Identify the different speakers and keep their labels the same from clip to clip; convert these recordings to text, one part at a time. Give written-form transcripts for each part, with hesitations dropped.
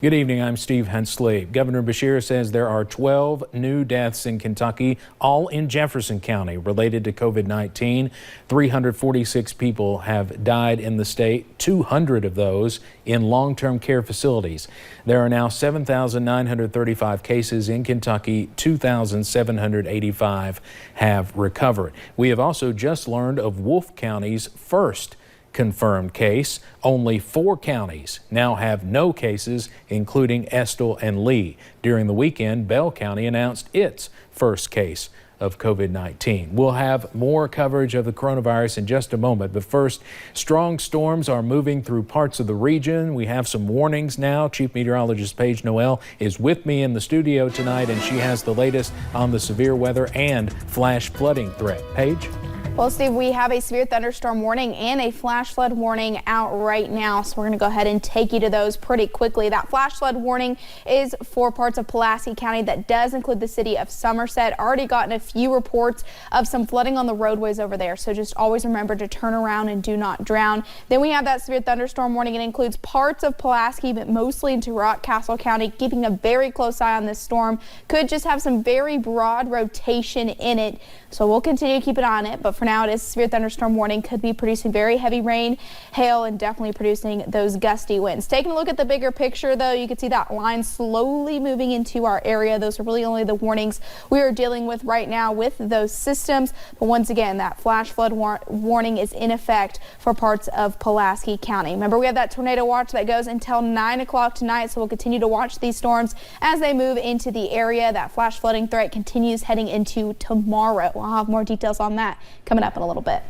Speaker 1: Good evening, I'm Steve Hensley. Governor Beshear says there are 12 new deaths in Kentucky, all in Jefferson County, related to COVID-19. 346 people have died in the state, 200 of those in long-term care facilities. There are now 7,935 cases in Kentucky, 2,785 have recovered. We have also just learned of Wolfe County's first confirmed case. Only 4 counties now have no cases, including Estill and Lee. During the weekend, Bell County announced its first case of COVID-19. We'll have more coverage of the coronavirus in just a moment, but first, strong storms are moving through parts of the region. We have some warnings now. Chief Meteorologist Paige Noel is with me in the studio tonight, and she has the latest on the severe weather and flash flooding threat. Paige?
Speaker 2: Well, Steve, we have a severe thunderstorm warning and a flash flood warning out right now, so we're going to go ahead and take you to those pretty quickly. That flash flood warning is for parts of Pulaski County. That does include the city of Somerset. Already gotten a few reports of some flooding on the roadways over there, so just always remember to turn around and do not drown. Then we have that severe thunderstorm warning. It includes parts of Pulaski, but mostly into Rockcastle County. Keeping a very close eye on this storm. Could just have some very broad rotation in it, so we'll continue to keep an eye on it, but for now it is a severe thunderstorm warning. Could be producing very heavy rain, hail, and definitely producing those gusty winds. Taking a look at the bigger picture, though, you can see that line slowly moving into our area. Those are really only the warnings we are dealing with right now with those systems. But once again, that flash flood warning is in effect for parts of Pulaski County. Remember, we have that tornado watch that goes until 9 o'clock tonight, so we'll continue to watch these storms as they move into the area. That flash flooding threat continues heading into tomorrow. I'll have more details on that coming up in a little bit.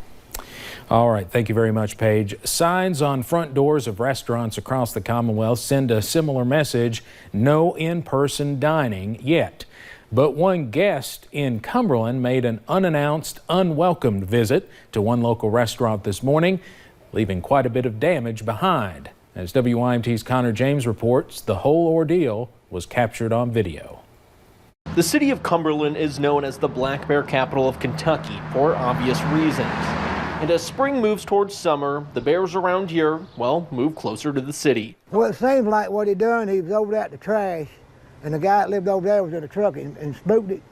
Speaker 1: All right, thank you very much, Paige. Signs on front doors of restaurants across the Commonwealth send a similar message: no in-person dining yet. But one guest in Cumberland made an unannounced, unwelcomed visit to one local restaurant this morning, leaving quite a bit of damage behind. As WYMT's Connor James reports, the whole ordeal was captured on video.
Speaker 3: The city of Cumberland is known as the black bear capital of Kentucky for obvious reasons. And as spring moves towards summer, the bears around here, well, move closer to the city.
Speaker 4: Well, it seems like what he done, he was over there at the trash, and the guy that lived over there was in a truck and spooked it.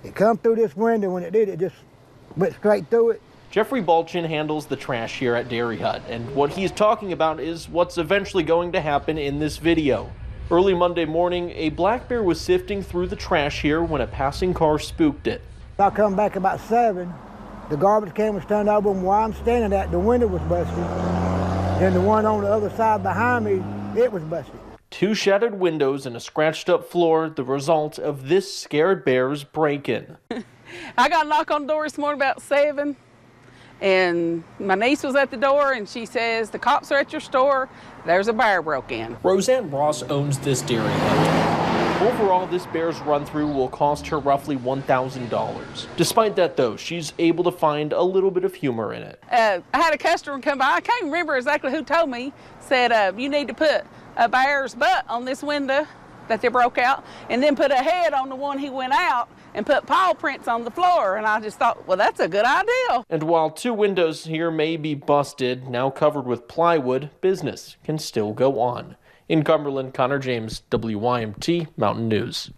Speaker 4: It come through this window. When it did, it just went straight through it.
Speaker 3: Jeffrey Balchin handles the trash here at Dairy Hut, and what he's talking about is what's eventually going to happen in this video. Early Monday morning, a black bear was sifting through the trash here when a passing car spooked it.
Speaker 4: I come back about 7. The garbage can was turned over, and where I'm standing at, the window was busted. Then the one on the other side behind me, it was busted.
Speaker 3: 2 shattered windows and a scratched up floor, the result of this scared bear's break-in.
Speaker 5: I got a knock on the door this morning about 7. And my niece was at the door, and she says, the cops are at your store. There's a bear broke in.
Speaker 3: Roseanne Ross owns this Dairy Hut. Overall, this bear's run-through will cost her roughly $1,000. Despite that, though, she's able to find a little bit of humor in it.
Speaker 5: I had a customer come by. I can't remember exactly who told me. Said, you need to put a bear's butt on this window that they broke out, and then put a head on the one he went out, and put paw prints on the floor. And I just thought, well, that's a good idea.
Speaker 3: And while 2 windows here may be busted, now covered with plywood, business can still go on. In Cumberland, Connor James, WYMT Mountain News.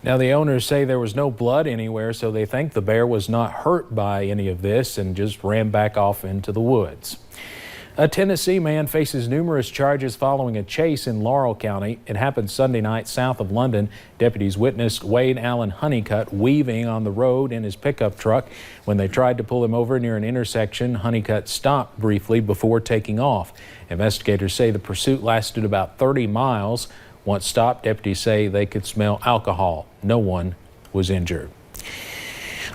Speaker 1: Now, the owners say there was no blood anywhere, so they think the bear was not hurt by any of this and just ran back off into the woods. A Tennessee man faces numerous charges following a chase in Laurel County. It happened Sunday night south of London. Deputies witnessed Wade Allen Honeycutt weaving on the road in his pickup truck. When they tried to pull him over near an intersection, Honeycutt stopped briefly before taking off. Investigators say the pursuit lasted about 30 miles. Once stopped, deputies say they could smell alcohol. No one was injured.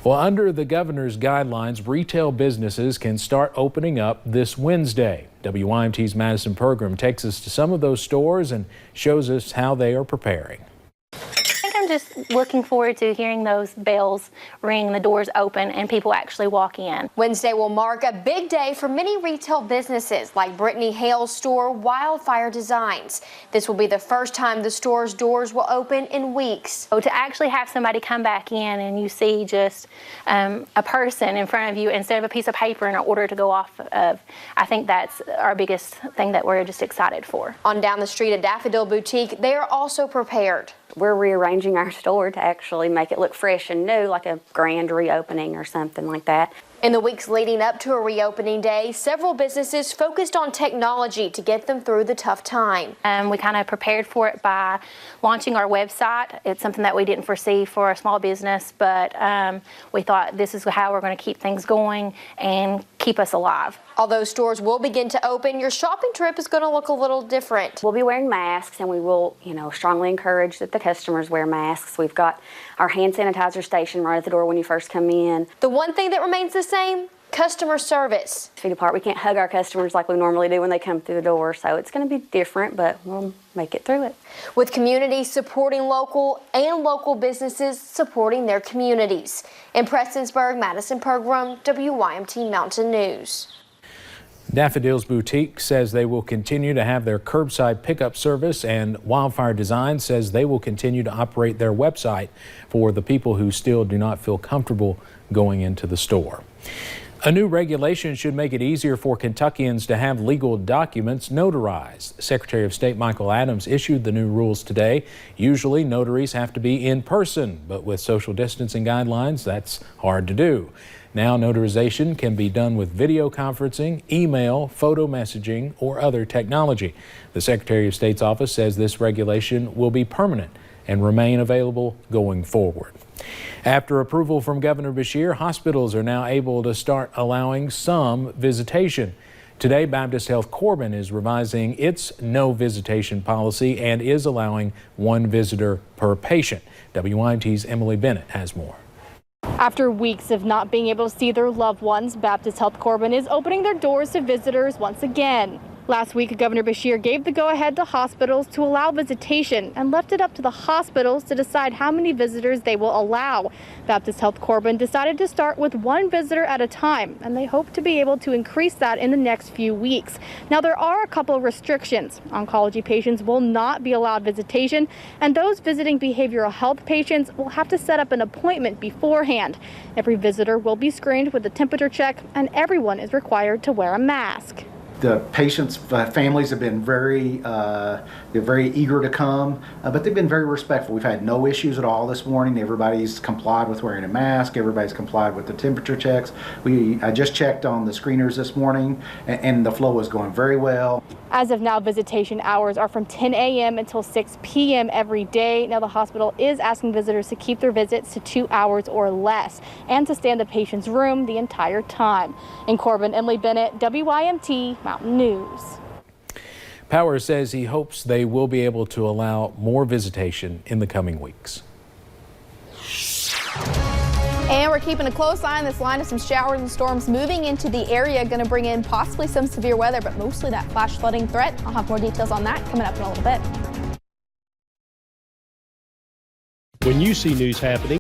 Speaker 1: Well, under the governor's guidelines, retail businesses can start opening up this Wednesday. WYMT's Madison Pergram takes us to some of those stores and shows us how they are preparing.
Speaker 6: I think I'm I'm just looking forward to hearing those bells ring, the doors open, and people actually walk in.
Speaker 7: Wednesday will mark a big day for many retail businesses like Brittany Hale's store, Wildfire Designs. This will be the first time the store's doors will open in weeks.
Speaker 6: So to actually have somebody come back in and you see just a person in front of you instead of a piece of paper and an order to go off of, I think that's our biggest thing that we're just excited for.
Speaker 7: On down the street at Daffodil Boutique, they are also prepared.
Speaker 8: We're rearranging our store to actually make it look fresh and new, like a grand reopening or something like that.
Speaker 7: In the weeks leading up to a reopening day, several businesses focused on technology to get them through the tough time.
Speaker 6: We kind of prepared for it by launching our website. It's something that we didn't foresee for a small business, but we thought this is how we're going to keep things going and keep us alive.
Speaker 7: Although stores will begin to open, your shopping trip is going to look a little different.
Speaker 8: We'll be wearing masks, and we will, strongly encourage that the customers wear masks. We've got our hand sanitizer station right at the door when you first come in.
Speaker 7: The one thing that remains the same, customer service.
Speaker 8: We can't hug our customers like we normally do when they come through the door, so it's going to be different, but we'll make it through it.
Speaker 7: With communities supporting local and local businesses supporting their communities. In Prestonsburg, Madison Pergram, WYMT Mountain News.
Speaker 1: Daffodil's Boutique says they will continue to have their curbside pickup service, and Wildfire Design says they will continue to operate their website for the people who still do not feel comfortable going into the store. A new regulation should make it easier for Kentuckians to have legal documents notarized. Secretary of State Michael Adams issued the new rules today. Usually notaries have to be in person, but with social distancing guidelines, that's hard to do. Now notarization can be done with video conferencing, email, photo messaging, or other technology. The Secretary of State's office says this regulation will be permanent and remain available going forward. After approval from Governor Beshear, hospitals are now able to start allowing some visitation. Today, Baptist Health Corbin is revising its no visitation policy and is allowing one visitor per patient. WYMT's Emily Bennett has more.
Speaker 9: After weeks of not being able to see their loved ones, Baptist Health Corbin is opening their doors to visitors once again. Last week, Governor Beshear gave the go-ahead to hospitals to allow visitation and left it up to the hospitals to decide how many visitors they will allow. Baptist Health Corbin decided to start with one visitor at a time, and they hope to be able to increase that in the next few weeks. Now, there are a couple of restrictions. Oncology patients will not be allowed visitation, and those visiting behavioral health patients will have to set up an appointment beforehand. Every visitor will be screened with a temperature check, and everyone is required to wear a mask.
Speaker 10: The patients' families have been very eager to come, but they've been very respectful. We've had no issues at all this morning. Everybody's complied with wearing a mask. Everybody's complied with the temperature checks. I just checked on the screeners this morning, and the flow is going very well.
Speaker 9: As of now, visitation hours are from 10 a.m. until 6 p.m. every day. Now, the hospital is asking visitors to keep their visits to 2 hours or less and to stay in the patient's room the entire time. In Corbin, Emily Bennett, WYMT Mountain News.
Speaker 1: Powers says he hopes they will be able to allow more visitation in the coming weeks.
Speaker 2: And we're keeping a close eye on this line of some showers and storms moving into the area. Going to bring in possibly some severe weather, but mostly that flash flooding threat. I'll have more details on that coming up in a little bit.
Speaker 11: When you see news happening,